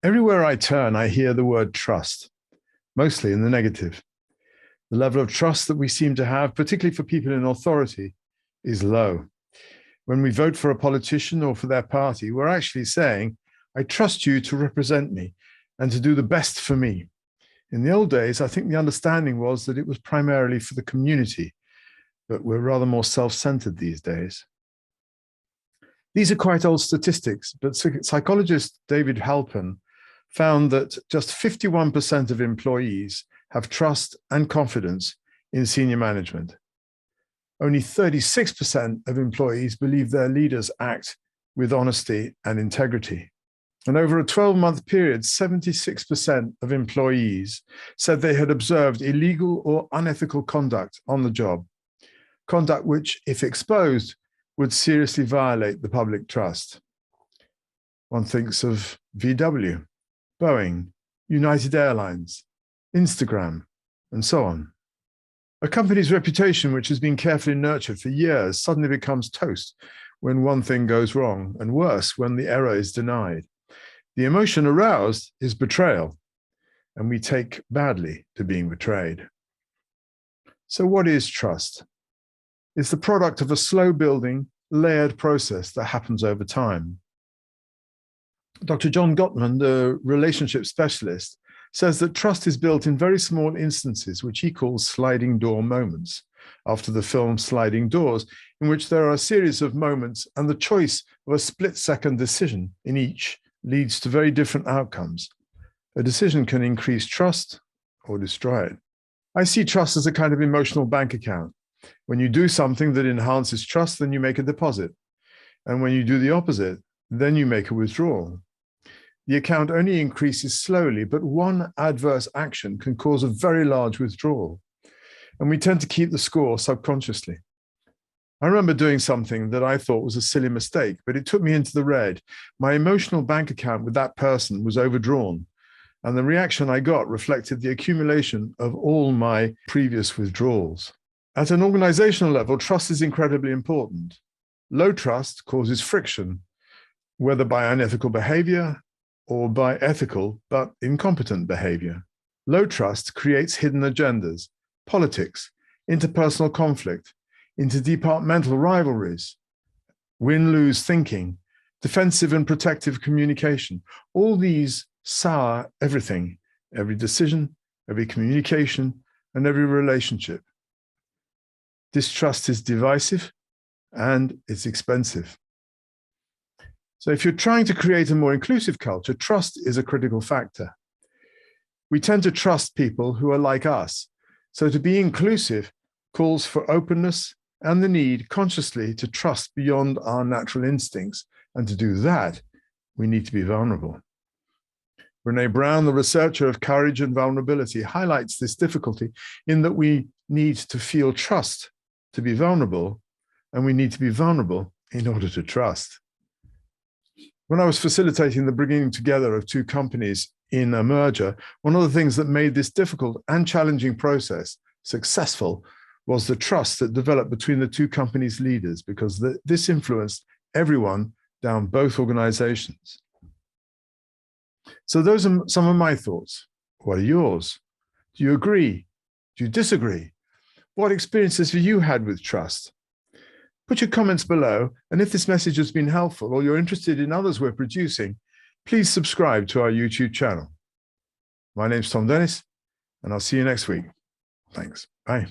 Everywhere I turn, I hear the word trust, mostly in the negative. The level of trust that we seem to have, particularly for people in authority, is low. When we vote for a politician or for their party, we're actually saying, I trust you to represent me and to do the best for me. In the old days, I think the understanding was that it was primarily for the community, but we're rather more self-centered these days. These are quite old statistics, but psychologist David Halpern found that just 51% of employees have trust and confidence in senior management. Only 36% of employees believe their leaders act with honesty and integrity. And over a 12-month period, 76% of employees said they had observed illegal or unethical conduct on the job, conduct which, if exposed, would seriously violate the public trust. One thinks of VW, Boeing, United Airlines, Instagram, and so on. A company's reputation, which has been carefully nurtured for years, suddenly becomes toast when one thing goes wrong, and worse, when the error is denied. The emotion aroused is betrayal, and we take badly to being betrayed. So what is trust? It's the product of a slow-building, layered process that happens over time. Dr. John Gottman, the relationship specialist, says that trust is built in very small instances, which he calls sliding door moments, after the film Sliding Doors, in which there are a series of moments and the choice of a split-second decision in each leads to very different outcomes. A decision can increase trust or destroy it. I see trust as a kind of emotional bank account. When you do something that enhances trust, then you make a deposit. And when you do the opposite, then you make a withdrawal. The account only increases slowly, but one adverse action can cause a very large withdrawal. And we tend to keep the score subconsciously. I remember doing something that I thought was a silly mistake, but it took me into the red. My emotional bank account with that person was overdrawn, and the reaction I got reflected the accumulation of all my previous withdrawals. At an organizational level, trust is incredibly important. Low trust causes friction, whether by unethical behavior or by ethical but incompetent behavior. Low trust creates hidden agendas, politics, interpersonal conflict, interdepartmental rivalries, win-lose thinking, defensive and protective communication. All these sour everything, every decision, every communication, and every relationship. Distrust is divisive and it's expensive. So if you're trying to create a more inclusive culture, trust is a critical factor. We tend to trust people who are like us. So to be inclusive calls for openness and the need consciously to trust beyond our natural instincts. And to do that, we need to be vulnerable. Brené Brown, the researcher of courage and vulnerability, highlights this difficulty in that we need to feel trust to be vulnerable, and we need to be vulnerable in order to trust. When I was facilitating the bringing together of two companies in a merger, one of the things that made this difficult and challenging process successful was the trust that developed between the two companies' leaders, because this influenced everyone down both organizations. So those are some of my thoughts. What are yours? Do you agree? Do you disagree? What experiences have you had with trust? Put your comments below, and if this message has been helpful or you're interested in others we're producing, please subscribe to our YouTube channel. My name's Tom Dennis, and I'll see you next week. Thanks. Bye.